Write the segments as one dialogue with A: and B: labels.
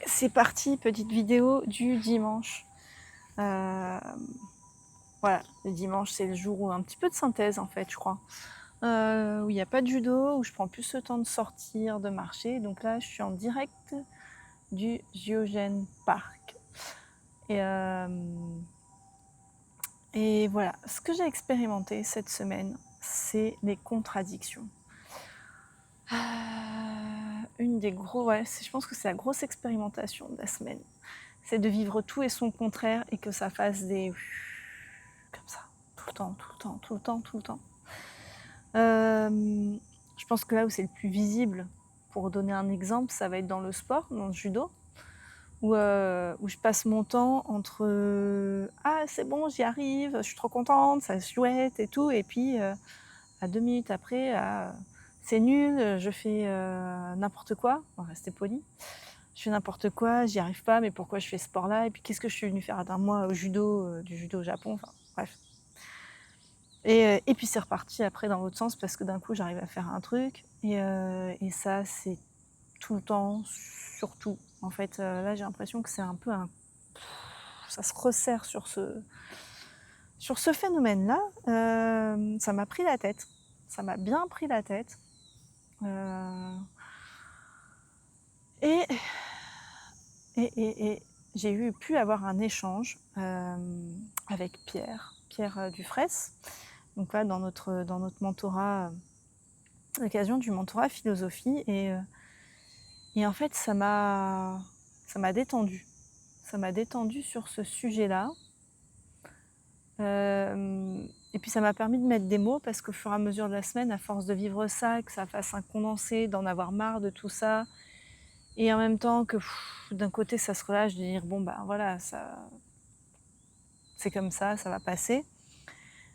A: C'est parti, petite vidéo du dimanche. Voilà, le dimanche, c'est le jour où un petit peu de synthèse en fait, je crois. Où il n'y a pas de judo, où je prends plus le temps de sortir, de marcher. Donc là, je suis en direct du Geogène Park. Et voilà, ce que j'ai expérimenté cette semaine, c'est les contradictions. Je pense que c'est la grosse expérimentation de la semaine. C'est de vivre tout et son contraire et que ça fasse des... comme ça, tout le temps, tout le temps, tout le temps, tout le temps. Je pense que là où c'est le plus visible, pour donner un exemple, ça va être dans le sport, dans le judo, où je passe mon temps entre ah c'est bon, j'y arrive, je suis trop contente, ça se chouette et tout, et puis à 2 minutes après, c'est nul, je fais n'importe quoi, on va rester poli. Je fais n'importe quoi, j'y arrive pas, mais pourquoi je fais ce sport-là? Et puis qu'est-ce que je suis venue faire d'un mois au judo, du judo au Japon, enfin bref. Et puis c'est reparti après dans l'autre sens parce que d'un coup j'arrive à faire un truc et ça c'est tout le temps, surtout. En fait, là j'ai l'impression que c'est un peu un... ça se resserre sur ce phénomène-là. Ça m'a pris la tête, ça m'a bien pris la tête. Et j'ai pu avoir un échange avec Pierre Dufraisse, donc là dans notre mentorat, à l'occasion du mentorat philosophie, et en fait ça m'a détendue. Ça m'a détendue sur ce sujet-là. Et puis ça m'a permis de mettre des mots parce qu'au fur et à mesure de la semaine, à force de vivre ça, que ça fasse un condensé, d'en avoir marre de tout ça, et en même temps que d'un côté ça se relâche de dire bon ben voilà, ça c'est comme ça va passer.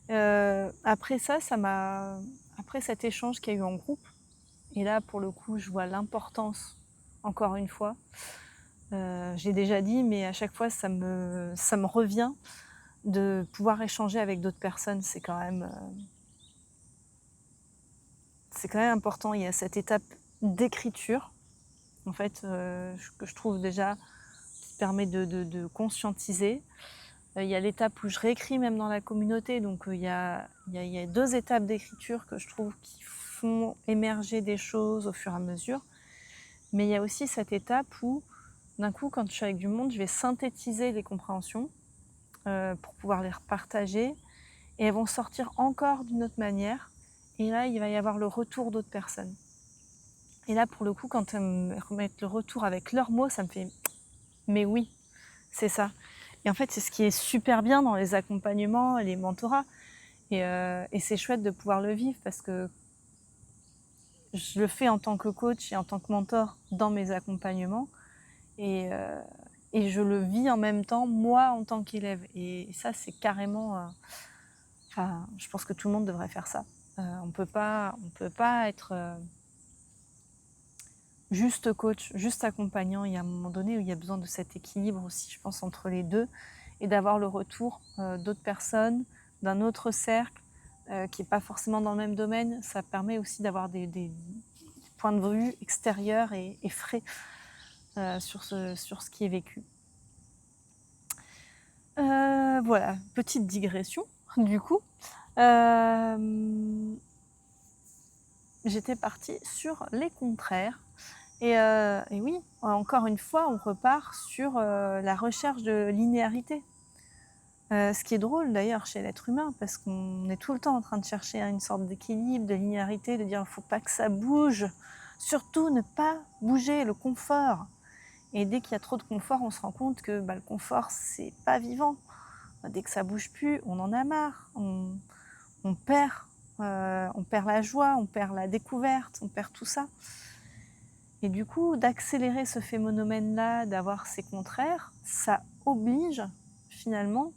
A: Après cet échange qu'il y a eu en groupe, et là pour le coup je vois l'importance, encore une fois, j'ai déjà dit mais à chaque fois ça me revient de pouvoir échanger avec d'autres personnes, c'est quand même important. Il y a cette étape d'écriture en fait, que je trouve déjà qui permet de conscientiser. Il y a l'étape où je réécris même dans la communauté, donc il y a 2 étapes d'écriture que je trouve qui font émerger des choses au fur et à mesure. Mais il y a aussi cette étape où, d'un coup, quand je suis avec du monde, je vais synthétiser les compréhensions pour pouvoir les repartager, et elles vont sortir encore d'une autre manière. Et là, il va y avoir le retour d'autres personnes. Et là, pour le coup, quand elles me remettent le retour avec leurs mots, ça me fait « mais oui, c'est ça ». Et en fait, c'est ce qui est super bien dans les accompagnements et les mentorats. Et c'est chouette de pouvoir le vivre parce que je le fais en tant que coach et en tant que mentor dans mes accompagnements. Et je le vis en même temps, moi, en tant qu'élève. Et ça, c'est carrément... je pense que tout le monde devrait faire ça. On peut pas être juste coach, juste accompagnant. Il y a un moment donné où il y a besoin de cet équilibre aussi, je pense, entre les deux, et d'avoir le retour d'autres personnes, d'un autre cercle, qui n'est pas forcément dans le même domaine. Ça permet aussi d'avoir des points de vue extérieurs et frais sur ce qui est vécu. Voilà, petite digression, du coup. J'étais partie sur les contraires. Et oui, encore une fois, on repart sur la recherche de linéarité. Ce qui est drôle d'ailleurs chez l'être humain, parce qu'on est tout le temps en train de chercher une sorte d'équilibre, de linéarité, de dire il ne faut pas que ça bouge, surtout ne pas bouger, le confort. Et dès qu'il y a trop de confort, on se rend compte que le confort, c'est pas vivant. Dès que ça bouge plus, on en a marre, on perd la joie, on perd la découverte, on perd tout ça. Et du coup, d'accélérer ce phénomène-là, d'avoir ces contraires, ça oblige finalement,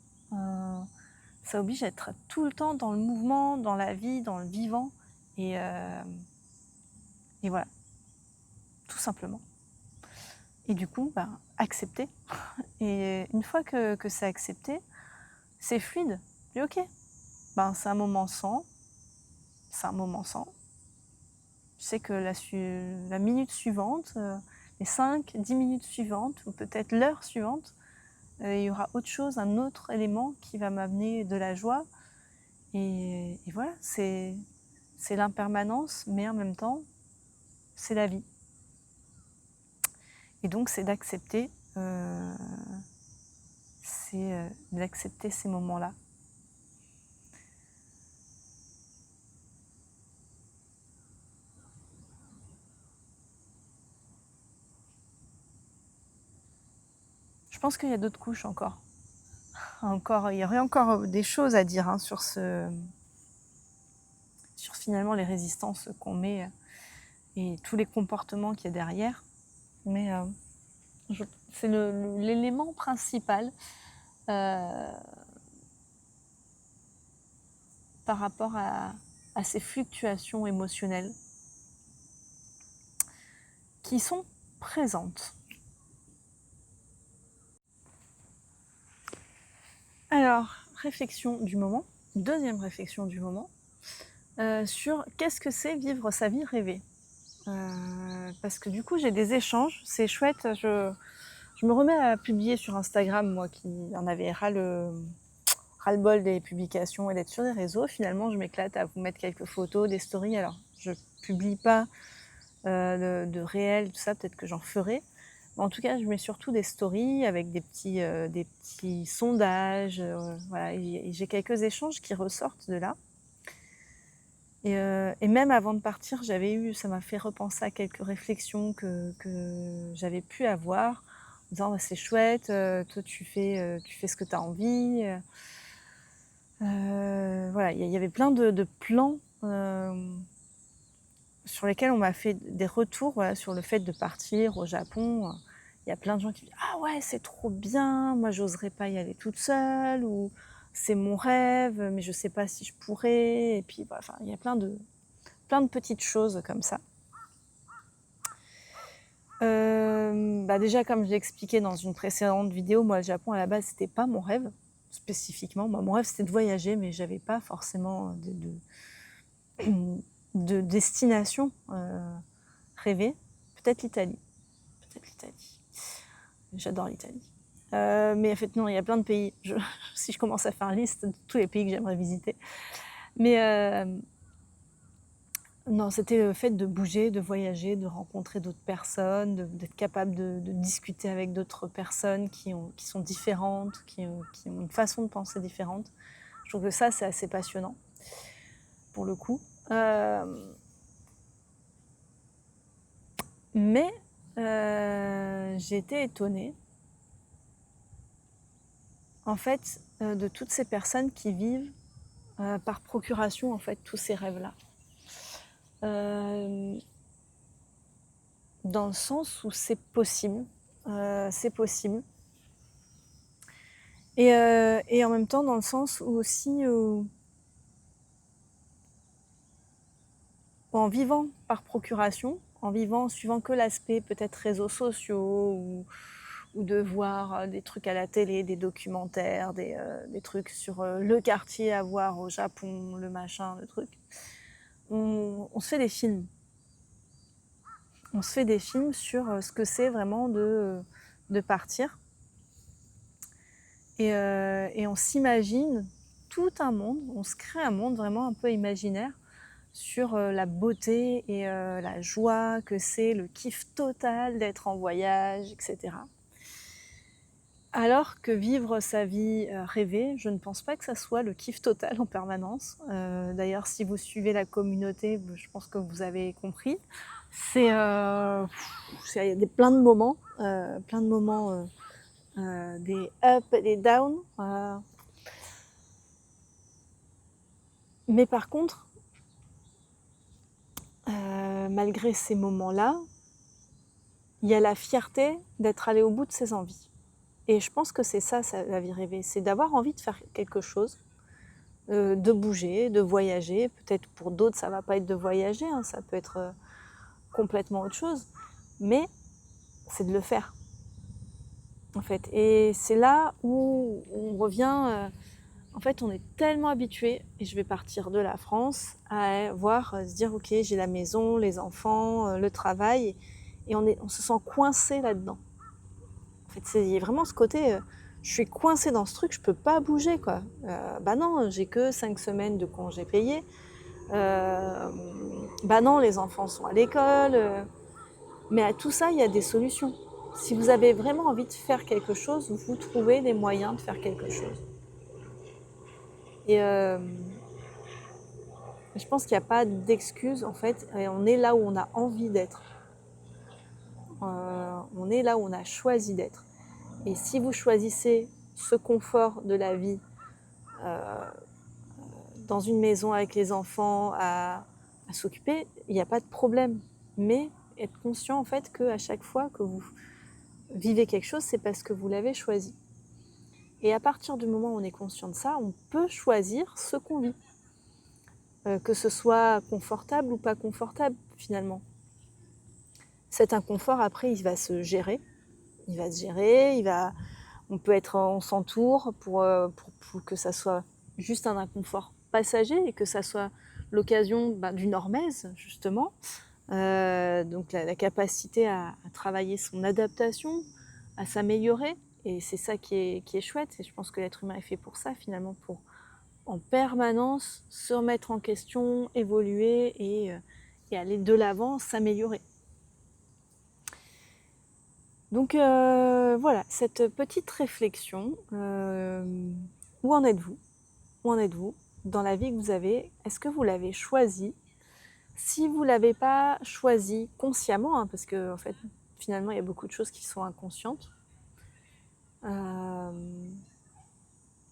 A: ça oblige à être tout le temps dans le mouvement, dans la vie, dans le vivant. Et voilà, tout simplement. Et du coup, accepter. Et une fois que c'est accepté, c'est fluide. Et ok, c'est un moment sans, c'est un moment sans. Je sais que la minute suivante, les 5-10 minutes suivantes, ou peut-être l'heure suivante, il y aura autre chose, un autre élément qui va m'amener de la joie. Et voilà, c'est l'impermanence, mais en même temps, c'est la vie. Et donc, c'est d'accepter ces moments-là. Je pense qu'il y a d'autres couches encore. Il y aurait encore des choses à dire sur finalement les résistances qu'on met et tous les comportements qu'il y a derrière. Mais c'est l'élément principal par rapport à ces fluctuations émotionnelles qui sont présentes. Alors, réflexion du moment, deuxième réflexion du moment, sur qu'est-ce que c'est vivre sa vie rêvée. Parce que du coup, j'ai des échanges, c'est chouette. Je me remets à publier sur Instagram, moi qui en avais ras-le-bol des publications et d'être sur les réseaux. Finalement, je m'éclate à vous mettre quelques photos, des stories. Alors, je publie pas de réel, tout ça, peut-être que j'en ferai. Mais en tout cas, je mets surtout des stories avec des petits sondages. Voilà, et j'ai quelques échanges qui ressortent de là. Et même avant de partir, ça m'a fait repenser à quelques réflexions que j'avais pu avoir, en disant bah, c'est chouette, toi tu fais ce que tu as envie. Voilà, il y avait plein de plans sur lesquels on m'a fait des retours, voilà, sur le fait de partir au Japon. Il y a plein de gens qui disent ah ouais, c'est trop bien, moi j'oserais pas y aller toute seule, ou c'est mon rêve, mais je sais pas si je pourrais. Et puis, bah, enfin, il y a plein de petites choses comme ça. Bah déjà, comme je l'ai expliqué dans une précédente vidéo, moi, le Japon, à la base, c'était pas mon rêve, spécifiquement. Moi, mon rêve, c'était de voyager, mais j'avais pas forcément de destination rêvée. Peut-être l'Italie. J'adore l'Italie. Mais en fait, non, il y a plein de pays. Si je commence à faire une liste de tous les pays que j'aimerais visiter. Mais non, c'était le fait de bouger, de voyager, de rencontrer d'autres personnes, d'être capable de discuter avec d'autres personnes qui sont différentes, qui ont une façon de penser différente. Je trouve que ça, c'est assez passionnant, pour le coup. Mais j'ai été étonnée, en fait, de toutes ces personnes qui vivent par procuration, en fait, tous ces rêves-là. Dans le sens où c'est possible. Et en même temps, dans le sens où aussi, en vivant par procuration, en suivant que l'aspect peut-être réseaux sociaux, ou de voir des trucs à la télé, des documentaires, des trucs sur le quartier à voir au Japon, le machin, le truc, on se fait des films. On se fait des films sur ce que c'est vraiment de partir. Et on s'imagine tout un monde, on se crée un monde vraiment un peu imaginaire sur la beauté et la joie que c'est, le kiff total d'être en voyage, etc. Alors que vivre sa vie rêvée, je ne pense pas que ça soit le kiff total en permanence. D'ailleurs, si vous suivez la communauté, je pense que vous avez compris. Il y a plein de moments, des up et des down. Mais par contre, malgré ces moments-là, il y a la fierté d'être allé au bout de ses envies. Et je pense que c'est ça, la vie rêvée, c'est d'avoir envie de faire quelque chose, de bouger, de voyager. Peut-être pour d'autres, ça ne va pas être de voyager, hein, ça peut être complètement autre chose. Mais c'est de le faire, en fait. Et c'est là où on revient... en fait, on est tellement habitué, et je vais partir de la France, à se dire, ok, j'ai la maison, les enfants, le travail, et on se sent coincé là-dedans. En fait, il y a vraiment ce côté, je suis coincée dans ce truc, je peux pas bouger, quoi. Bah non, j'ai que 5 semaines de congés payés. Bah non, les enfants sont à l'école. Mais à tout ça, il y a des solutions. Si vous avez vraiment envie de faire quelque chose, vous trouvez les moyens de faire quelque chose. Et je pense qu'il n'y a pas d'excuse, en fait, et on est là où on a envie d'être. On est là où on a choisi d'être. Et si vous choisissez ce confort de la vie, dans une maison avec les enfants, à s'occuper, il n'y a pas de problème. Mais être conscient, en fait, qu'à chaque fois que vous vivez quelque chose, c'est parce que vous l'avez choisi. Et à partir du moment où on est conscient de ça, on peut choisir ce qu'on vit. Que ce soit confortable ou pas confortable, finalement. Cet inconfort, après, il va se gérer. Il va se gérer, on s'entoure pour que ça soit juste un inconfort passager et que ça soit l'occasion d'une hormèse, justement. Donc la capacité à travailler son adaptation, à s'améliorer. Et c'est ça qui est chouette. Et je pense que l'être humain est fait pour ça, finalement, pour en permanence se remettre en question, évoluer et aller de l'avant, s'améliorer. Donc voilà, cette petite réflexion, où en êtes-vous? Où en êtes-vous dans la vie que vous avez? Est-ce que vous l'avez choisie? Si vous ne l'avez pas choisie consciemment, hein, parce que en fait, finalement, il y a beaucoup de choses qui sont inconscientes,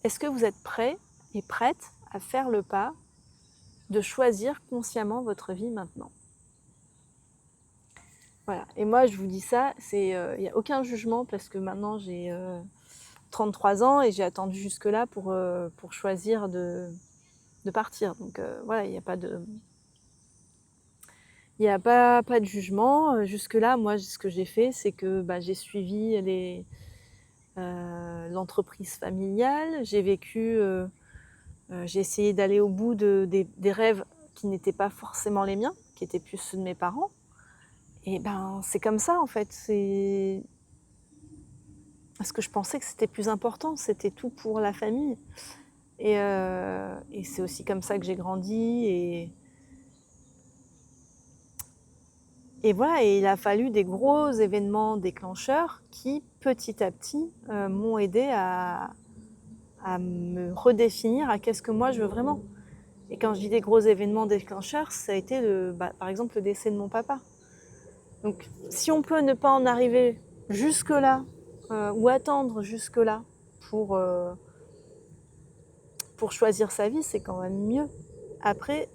A: est-ce que vous êtes prêt et prête à faire le pas de choisir consciemment votre vie maintenant? Voilà. Et moi, je vous dis ça, il n'y a aucun jugement parce que maintenant j'ai 33 ans et j'ai attendu jusque-là pour choisir de partir. Donc voilà, il n'y a pas de, il y a pas de jugement. Jusque-là, moi, ce que j'ai fait, c'est que j'ai suivi l'entreprise familiale, j'ai vécu, j'ai essayé d'aller au bout des rêves qui n'étaient pas forcément les miens, qui étaient plus ceux de mes parents. Et c'est comme ça, en fait. C'est parce que je pensais que c'était plus important, c'était tout pour la famille. Et c'est aussi comme ça que j'ai grandi. Et voilà, et il a fallu des gros événements déclencheurs qui, petit à petit, m'ont aidé à me redéfinir à qu'est-ce que moi je veux vraiment. Et quand je dis des gros événements déclencheurs, ça a été par exemple le décès de mon papa. Donc si on peut ne pas en arriver jusque-là, ou attendre jusque-là pour choisir sa vie, c'est quand même mieux. Après,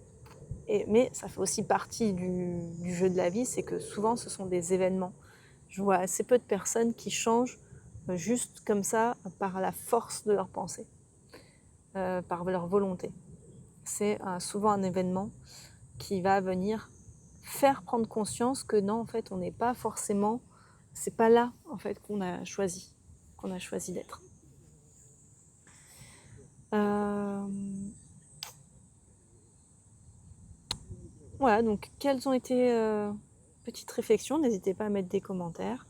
A: mais ça fait aussi partie du jeu de la vie, c'est que souvent ce sont des événements. Je vois assez peu de personnes qui changent juste comme ça par la force de leur pensée, par leur volonté. C'est souvent un événement qui va venir faire prendre conscience que non, en fait, on n'est pas forcément, c'est pas là en fait qu'on a choisi d'être. Voilà, donc quelles ont été petites réflexions? N'hésitez pas à mettre des commentaires.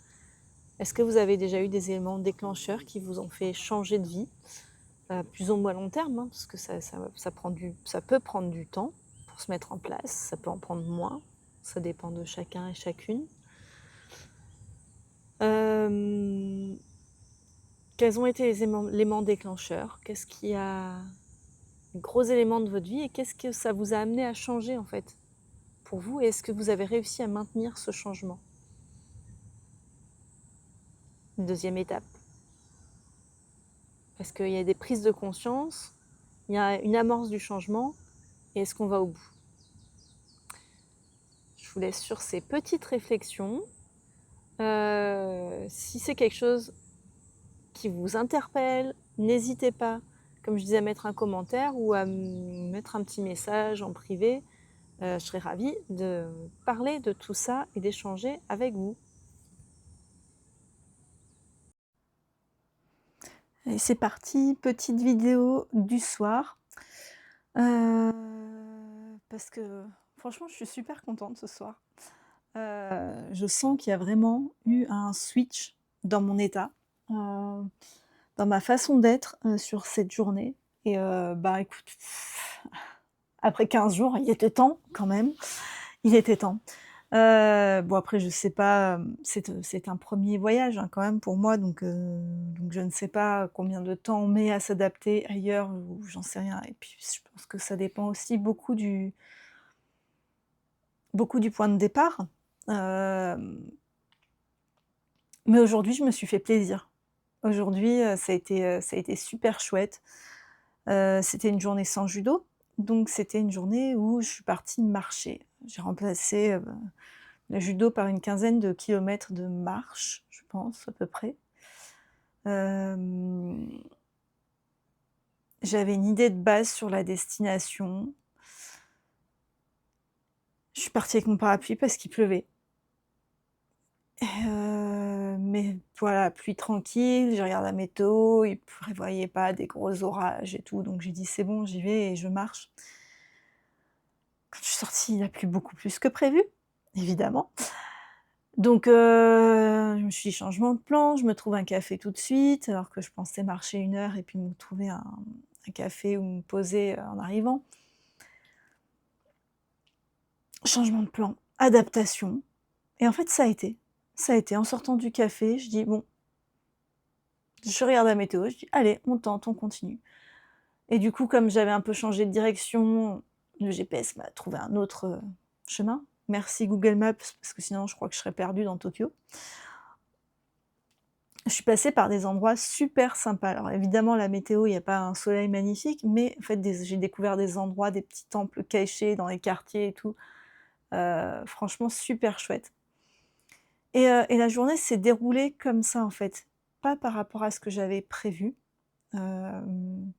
A: Est-ce que vous avez déjà eu des éléments déclencheurs qui vous ont fait changer de vie, plus ou moins long terme, hein, parce que ça peut prendre du temps pour se mettre en place, ça peut en prendre moins, ça dépend de chacun et chacune. Quels ont été les éléments déclencheurs? Qu'est-ce qui a les gros éléments de votre vie et qu'est-ce que ça vous a amené à changer en fait pour vous? Et est-ce que vous avez réussi à maintenir ce changement? Deuxième étape. Est-ce qu'il y a des prises de conscience? Il y a une amorce du changement? Et est-ce qu'on va au bout? Je vous laisse sur ces petites réflexions. Si c'est quelque chose qui vous interpelle, n'hésitez pas, comme je disais, à mettre un commentaire ou à me mettre un petit message en privé. Je serais ravie de parler de tout ça et d'échanger avec vous. Et c'est parti, petite vidéo du soir. Parce que franchement, je suis super contente ce soir. Je sens qu'il y a vraiment eu un switch dans mon état, heu, dans ma façon d'être, sur cette journée et bah, écoute, après 15 jours, il était temps quand même, il était temps. Bon après je sais pas, c'est un premier voyage, hein, quand même pour moi donc je ne sais pas combien de temps on met à s'adapter ailleurs ou j'en sais rien et puis je pense que ça dépend aussi beaucoup du point de départ. Hem, mais aujourd'hui je me suis fait plaisir. Aujourd'hui, ça a été super chouette. C'était une journée sans judo, donc c'était une journée où je suis partie marcher. J'ai remplacé, le judo par une quinzaine de kilomètres de marche, je pense, à peu près. Hem, J'avais une idée de base sur la destination. Je suis partie avec mon parapluie parce qu'il pleuvait. Mais voilà, pluie tranquille, je regarde la météo, il prévoyait pas des gros orages et tout, donc j'ai dit: «C'est bon, j'y vais et je marche». Quand je suis sortie, il a plu beaucoup plus que prévu, évidemment. Donc je me suis dit: «Changement de plan, je me trouve un café tout de suite», alors que je pensais marcher 1 heure et puis me trouver un café où me poser, en arrivant. Changement de plan, adaptation et en fait ça a été. Ça a été. En sortant du café, je dis: «Bon», je regarde la météo, je dis: «Allez, on tente, on continue» et du coup, comme j'avais un peu changé de direction, le GPS m'a trouvé un autre, chemin. Merci Google Maps, parce que sinon je crois que je serais perdue dans Tokyo. Je suis passée par des endroits super sympas. Alors évidemment, la météo, il y a pas un soleil magnifique, mais en fait, j'ai découvert des endroits, des petits temples cachés dans les quartiers et tout, franchement super chouette et la journée s'est déroulée comme ça, en fait. Pas par rapport à ce que j'avais prévu, hem,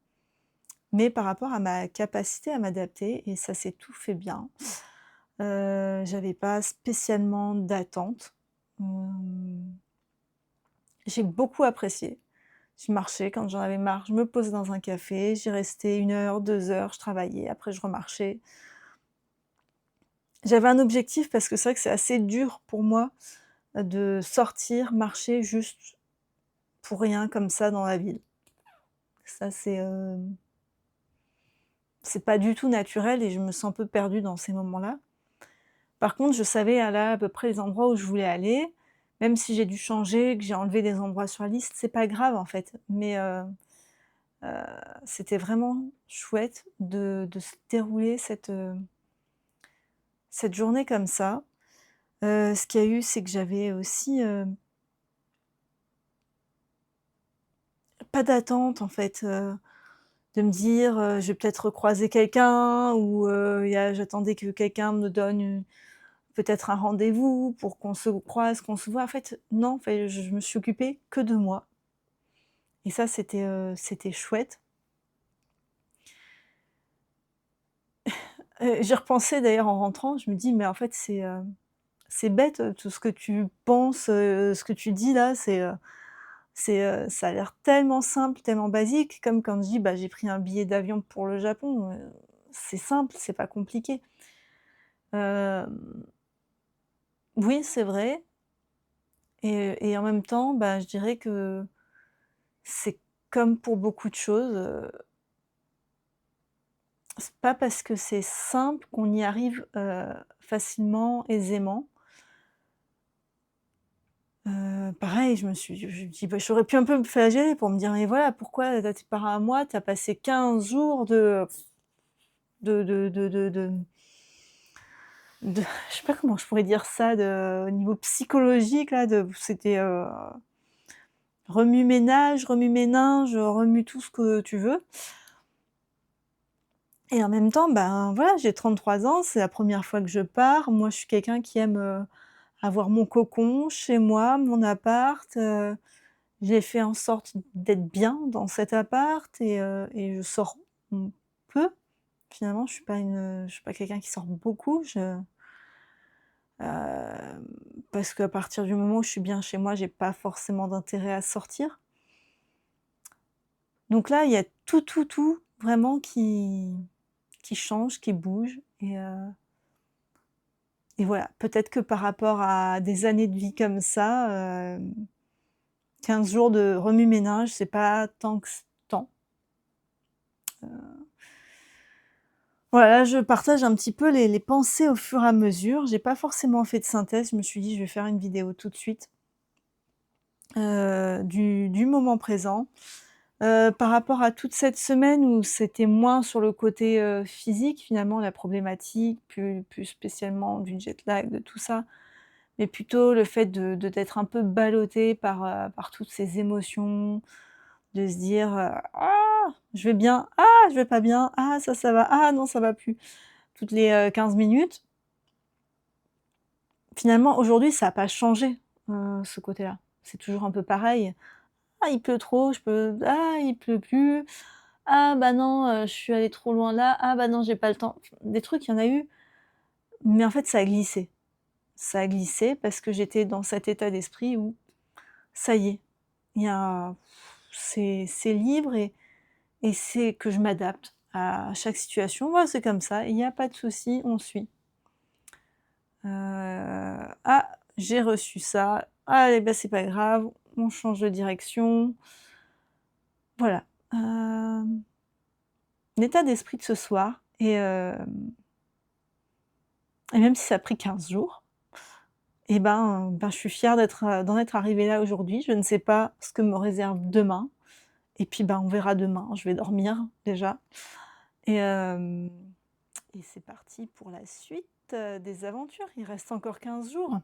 A: mais par rapport à ma capacité à m'adapter et ça s'est tout fait bien. J'avais pas spécialement d'attente. Hem, j'ai beaucoup apprécié. Je marchais, quand j'en avais marre, je me posais dans un café, j'y restais 1 heure, 2 heures, je travaillais, après je remarchais. J'avais un objectif parce que c'est vrai que c'est assez dur pour moi, de sortir, marcher juste pour rien comme ça dans la ville. Ça c'est pas du tout naturel et je me sens un peu perdue dans ces moments-là. Par contre, je savais à peu près les endroits où je voulais aller, même si j'ai dû changer, que j'ai enlevé des endroits sur la liste, c'est pas grave en fait, mais Heu, c'était vraiment chouette de se dérouler cette journée comme ça. Ce qu'il y a eu, c'est que j'avais aussi, pas d'attente en fait, de me dire, «Je vais peut-être recroiser quelqu'un» ou j'attendais que quelqu'un me donne peut-être un rendez-vous pour qu'on se croise, qu'on se voit. En fait, non, en fait, je me suis occupée que de moi et ça, c'était chouette. J'y repensais d'ailleurs en rentrant, je me dis: «Mais en fait, c'est bête, tout ce que tu penses, ce que tu dis là, ça a l'air tellement simple, tellement basique, comme quand je dis: «Bah, j'ai pris un billet d'avion pour le Japon», c'est simple, c'est pas compliqué. Hem, oui, c'est vrai et en même temps, bah, je dirais que c'est comme pour beaucoup de choses, c'est pas parce que c'est simple qu'on y arrive, facilement, aisément. Pareil, je me dis: «Bah, j'aurais pu un peu me flageller pour me dire: "Mais voilà, pourquoi tu par un mois, tu as passé 15 jours de je sais pas comment je pourrais dire ça, au niveau psychologique là, c'était, remue-ménage, remue-ménage, remue tout ce que tu veux» et en même temps, ben, voilà, j'ai 33 ans, c'est la première fois que je pars. Moi, je suis quelqu'un qui aime, avoir mon cocon chez moi, mon appart, j'ai fait en sorte d'être bien dans cet appart et je sors, peu. Finalement, je suis pas quelqu'un qui sort beaucoup. Parce qu'à partir du moment où je suis bien chez moi, j'ai pas forcément d'intérêt à sortir. Donc là, il y a tout vraiment qui change, qui bouge Et voilà, peut-être que par rapport à des années de vie comme ça, 15 jours de remue-ménage, c'est pas tant que tant. Voilà, je partage un petit peu les pensées au fur et à mesure. J'ai pas forcément fait de synthèse, je me suis dit: «Je vais faire une vidéo tout de suite», du moment présent. Par rapport à toute cette semaine où c'était moins sur le côté, physique finalement la problématique, plus spécialement du jet lag, de tout ça, mais plutôt le fait d'être un peu ballottée par toutes ces émotions, de se dire, «Ah, je vais bien. Ah, je vais pas bien. Ah, ça va. Ah non, ça va plus». Toutes les, 15 minutes. Finalement, aujourd'hui, ça a pas changé, ce côté-là. C'est toujours un peu pareil. «Ah, il pleut trop, je peux ah, il pleut plus. Ah bah non, je suis allée trop loin là. Ah bah non, j'ai pas le temps». Des trucs, il y en a eu, mais en fait, ça a glissé. Ça a glissé parce que j'étais dans cet état d'esprit où ça y est, il y a c'est libre et c'est que je m'adapte à chaque situation. Voilà, c'est comme ça, il y a pas de souci, on suit. «Ah, j'ai reçu ça. Allez, bah, c'est pas grave, on change de direction». Voilà, l'état d'esprit de ce soir et même si ça a pris 15 jours et ben, je suis fière d'en être arrivée là aujourd'hui. Je ne sais pas ce que me réserve demain et puis, ben, on verra demain. Je vais dormir déjà et hem et c'est parti pour la suite, des aventures. Il reste encore 15 jours.